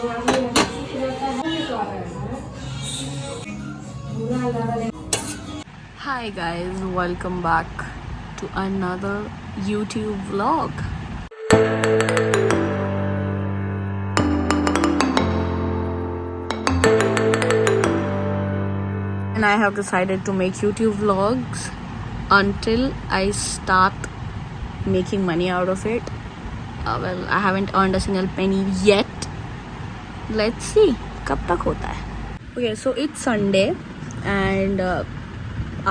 Hi guys, welcome back to another YouTube vlog. And I have decided to make YouTube vlogs until I start making money out of it. Well, I haven't earned a single penny yet. Let's see कब तक होता है. Okay, so it's Sunday and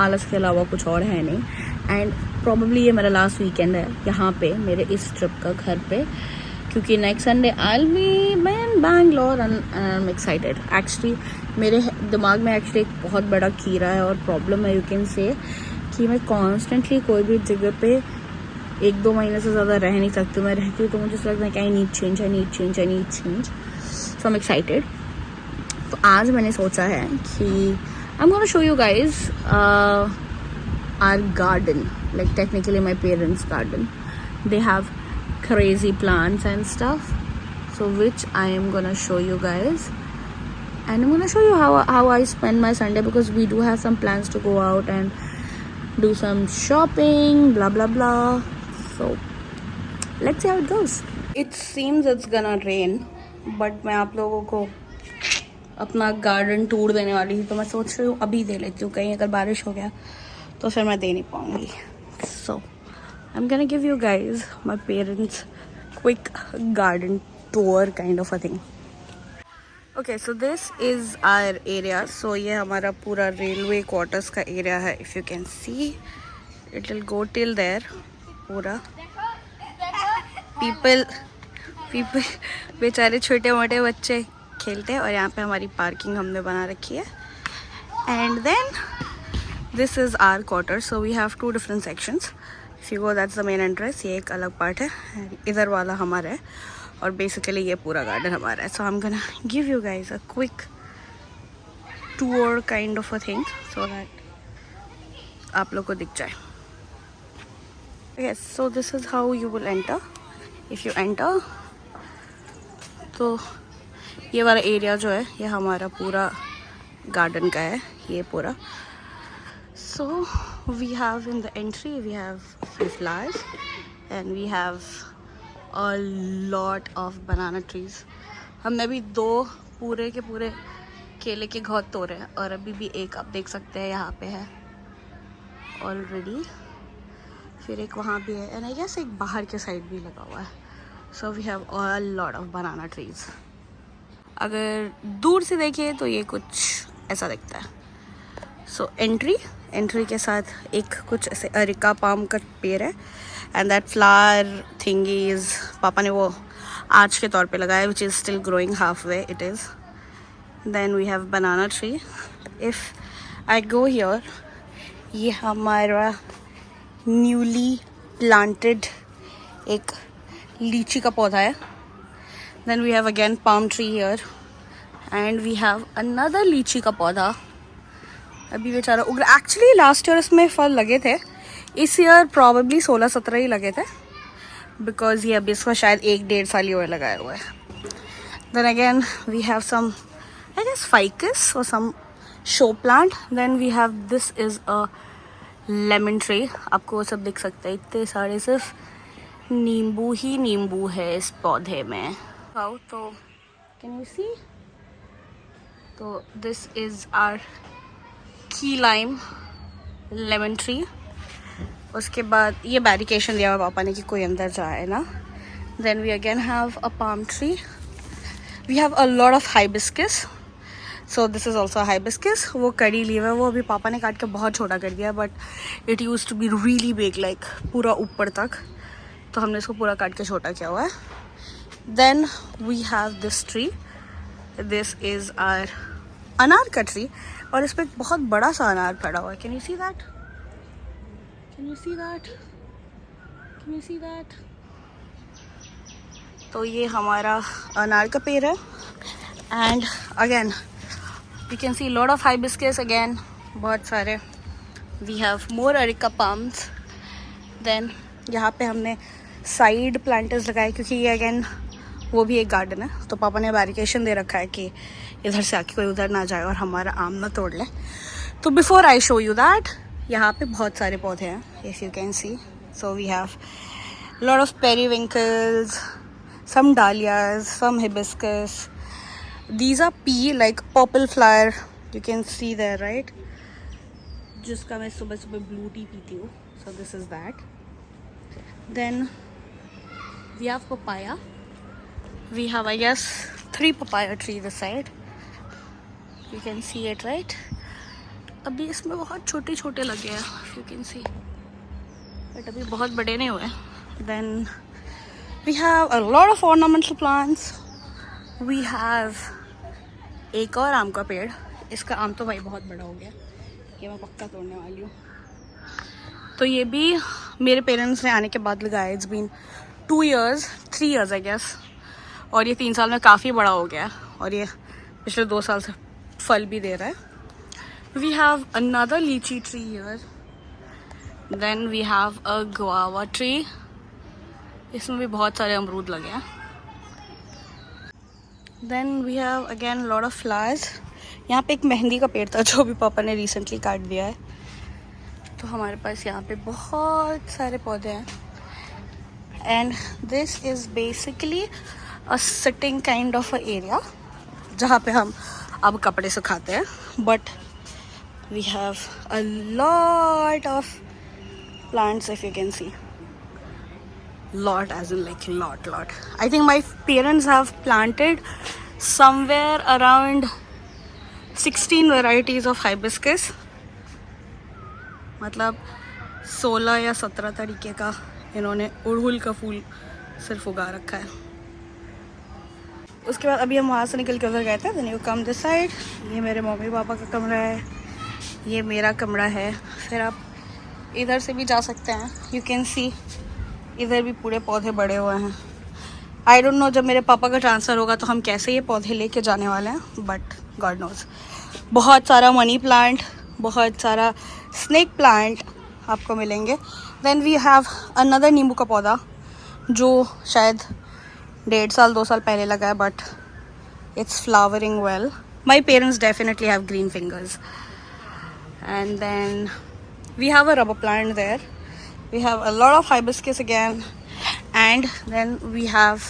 आलस के अलावा कुछ और है नहीं. एंड प्रॉबली ये मेरा लास्ट वीकेंड है यहाँ पे मेरे इस ट्रिप का घर पे, क्योंकि next Sunday I will be in Bangalore and I am excited. Actually मेरे दिमाग में एक्चुअली एक बहुत बड़ा कीड़ा है और प्रॉब्लम है, यू कैन से, कि मैं कॉन्स्टेंटली कोई भी जगह पे 1-2 महीने से ज़्यादा रह नहीं सकती. मैं रहती हूँ तो मुझे लगता है कि I need change. So I am excited. तो आज मैंने सोचा है कि I'm gonna show you guys our garden, like technically my parents' garden. They have crazy plants and stuff, so which I am gonna show you guys, and I'm gonna show you how I spend my Sunday, because we do have some plans to go out and do some shopping, blah blah blah. So let's see how it goes. It seems it's gonna rain, but मैं आप लोगों को अपना garden tour देने वाली थी, तो मैं सोच रही हूँ अभी दे लेती हूँ, कहीं अगर बारिश हो गया तो फिर मैं दे नहीं पाऊँगी. So I am gonna give you guys my parents quick garden tour kind of a thing. Okay, so this is our area. So ये हमारा पूरा रेलवे क्वार्टर्स का एरिया है. If you can see it will go till there. पूरा people बेचारे छोटे मोटे बच्चे खेलते हैं, और यहाँ पे हमारी पार्किंग हमने बना रखी है. And then this is our quarter. So we have 2 different sections. If you go that's the main entrance. ये एक अलग पार्ट है, इधर वाला हमारा है, और बेसिकली ये पूरा गार्डन हमारा है. So I am gonna give you guys a quick tour kind of a thing, so that आप लोग को दिख जाए. Yes, so this is how you will enter. If you enter तो ये वाला एरिया जो है ये हमारा पूरा गार्डन का है, ये पूरा. So we have in the entry we have few flowers and we have a lot of banana trees. हमने अभी 2 पूरे के पूरे केले के घौद तोड़े हैं, और अभी भी एक आप देख सकते हैं यहाँ पे है ऑलरेडी. फिर एक वहाँ भी है, एंड आई गेस एक बाहर के साइड भी लगा हुआ है. So we have a lot of banana trees. अगर दूर से देखें तो ये कुछ ऐसा दिखता है. सो एंट्री के साथ एक कुछ ऐसे अरिका पाम का पेड़ है, and that flower thingy is पापा ने वो आर्च के तौर पे लगाया, which is still growing half way it is. Then we have banana tree. If I go here, ये हमारा न्यूली प्लांटेड एक लीची का पौधा है. Then we have again palm tree here, and we have another लीची का पौधा. अभी बेचारा उग रहा. एक्चुअली लास्ट ईयर इसमें फल लगे थे, इस ईयर प्रॉबेबली 16-17 ही लगे थे, बिकॉज ये अभी इसका शायद 1-1.5 साल ही हुए लगाया हुआ है. Then again we have some I guess ficus or some show plant. Then we have this is a lemon tree. आपको वो सब दिख सकता है, इतने सारे सिर्फ नींबू ही नींबू है इस पौधे में. तो कैन यू सी, तो दिस इज़ आर की लाइम लेमन ट्री. उसके बाद ये बैरिकेशन दिया हुआ पापा ने कि कोई अंदर जाए ना. Then we again have a palm tree. We have a lot of hibiscus. So this is also hibiscus. वो कड़ी लीव है, वो अभी पापा ने काट के बहुत छोटा कर दिया, but it use to be really big, like पूरा ऊपर तक, तो हमने इसको पूरा काट के छोटा किया हुआ है. Then we have this tree. This is our अनार का ट्री, और इस पर एक बहुत बड़ा सा अनार पड़ा हुआ है. Can you see that? Can you see that? Can you see that? तो ये हमारा अनार का पेड़ है. And again you can see lot of hibiscus again, बहुत सारे. We have more areca palms. Then यहाँ पे हमने साइड प्लांटर्स लगाए, क्योंकि ये अगेन वो भी एक गार्डन है, तो पापा ने बैरिकेशन दे रखा है कि इधर से आके कोई उधर ना जाए और हमारा आम ना तोड़ ले। तो before I show you that, यहाँ पे बहुत सारे पौधे हैं, if you can see. So we have lot of periwinkles, some dahlias, some hibiscus. These are pea, like purple flower. You can see there, right? जिसका मैं सुबह सुबह blue tea पीती हूँ. So this is that. Then we have papaya. We have, I guess, 3 papaya trees this side. You can see it, right? अभी इसमें बहुत छोटे छोटे लगे हैं, you can see. But अभी बहुत बड़े नहीं हुए. Then we have a lot of ornamental plants. We have एक और आम का पेड़. इसका आम तो भाई बहुत बड़ा हो गया, ये मैं पक्का तोड़ने वाली हूँ. तो ये भी मेरे पेरेंट्स ने आने के बाद लगाया. It's been 2 years, 3 years I guess. और ये 3 साल में काफ़ी बड़ा हो गया और ये पिछले 2 साल से फल भी दे रहा है. We have another lychee tree here. Then we have a guava tree. इसमें भी बहुत सारे अमरूद लगे हैं. Then we have again lot of flowers. यहाँ पे एक मेहंदी का पेड़ था जो भी पापा ने रिसेंटली काट दिया है. तो हमारे पास यहाँ पे बहुत सारे पौधे हैं. And this is basically a sitting kind of a area जहाँ पे हम अब कपड़े सुखाते हैं. But we have a lot of plants, if you can see. Lot as in like lot. I think my parents have planted somewhere around 16 varieties of hibiscus. मतलब 16 या 17 तरीके का इन्होंने उड़हुल का फूल सिर्फ उगा रखा है. उसके बाद अभी हम वहाँ से निकल के उधर गए थे. Then you come this side. ये मेरे मम्मी पापा का कमरा है, ये मेरा कमरा है. फिर आप इधर से भी जा सकते हैं. You can see इधर भी पूरे पौधे बड़े हुए हैं. आई डोंट नो जब मेरे पापा का ट्रांसफ़र होगा तो हम कैसे ये पौधे लेके जाने वाले हैं, बट गॉड नोज. बहुत सारा मनी प्लांट, बहुत सारा स्नेक प्लांट आपको मिलेंगे. देन वी हैव अनदर नींबू का पौधा जो शायद 1.5 साल 2 साल पहले लगा है, but it's flowering well. My parents definitely have green fingers. And then we have a rubber plant there. We have a lot of hibiscus again, and then we have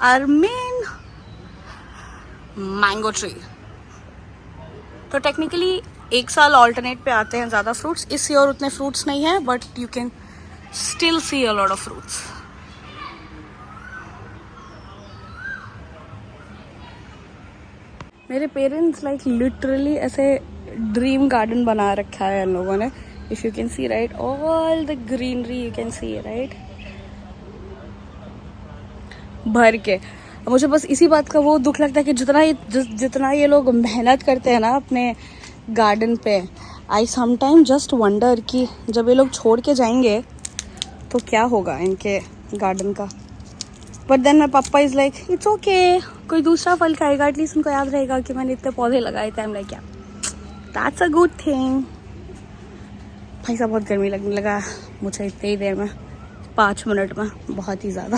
our main mango tree. तो technically 1 साल alternate पे आते हैं ज़्यादा fruits. इस year उतने fruits नहीं है, but you can still see a lot of fruits. मेरे पेरेंट्स लाइक लिटरली ऐसे ड्रीम गार्डन बना रखा है इन लोगों ने. If you can see, right, all the greenery you can see, right, भर के. मुझे बस इसी बात का वो दुख लगता है कि जितना ये लोग मेहनत करते हैं ना अपने गार्डन पे. आई समटाइम जस्ट वंडर कि जब ये लोग छोड़ के जाएंगे तो क्या होगा इनके गार्डन का. बट देन माई पापा इज़ लाइक इट्स ओके, कोई दूसरा फल खाएगा, एटलीस्ट उनको याद रहेगा कि मैंने इतने पौधे लगाए थे. आई एम लाइक, या दैट्स अ गुड थिंग. भाई साहब बहुत गर्मी लगने लगा मुझे इतनी ही देर में, 5 मिनट में, बहुत ही ज़्यादा.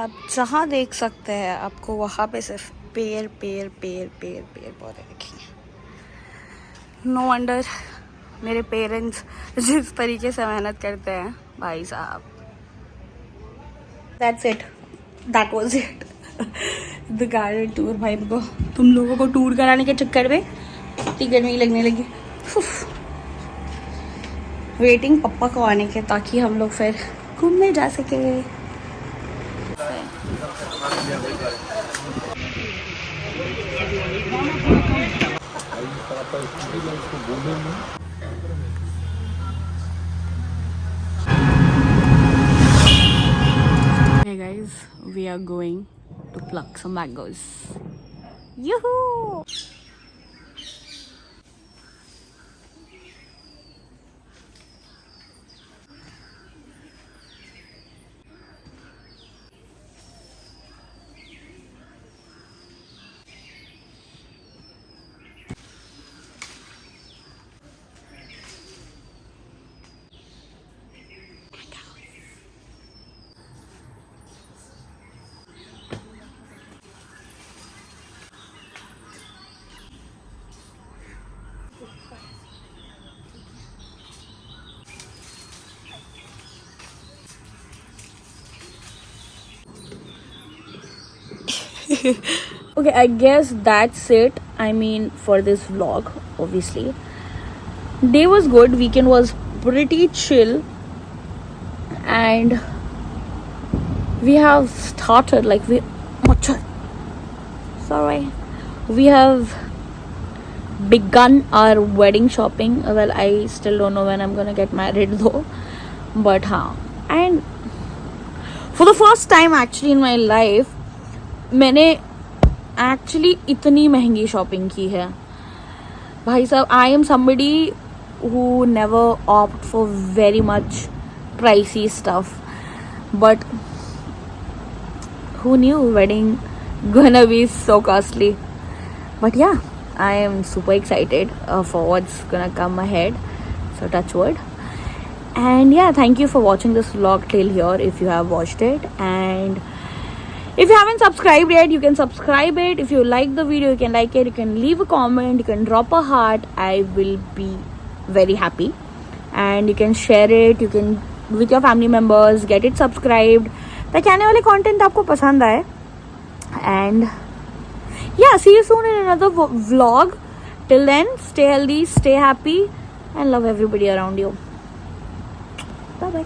आप जहाँ देख सकते हैं आपको वहाँ पे सिर्फ पेड़ पौधे दिखेंगे. नो वंडर मेरे पेरेंट्स जिस तरीके से मेहनत करते हैं भाई साहब. That's it, that was it, the garden tour. भाई को तुम लोगों को टूर कराने के चक्कर में इतनी गर्मी लगने लगी. वेटिंग पप्पा को आने के ताकि हम लोग फिर घूमने जा सके. Hey guys, we are going to pluck some mangoes. Yoo-hoo! Okay, I guess that's it. I mean, for this vlog, obviously. Day was good, weekend was pretty chill, and we have started like we have begun our wedding shopping. Well, I still don't know when I'm gonna get married though, but and for the first time actually in my life मैंने actually इतनी महंगी shopping की है भाई साहब. I am somebody who never opt for very much pricey stuff, but who knew wedding gonna be so costly. But yeah, I am super excited for what's gonna come ahead, so touch wood. And yeah, thank you for watching this vlog till here if you have watched it, and if you haven't subscribed yet, you can subscribe it. If you like the video, you can like it, you can leave a comment, you can drop a heart. I will be very happy. And you can share it, you can with your family members, get it subscribed ताकि आने वाले content आपको पसंद आए. And yeah, see you soon in another vlog. Till then, stay healthy, stay happy, and love everybody around you. Bye bye.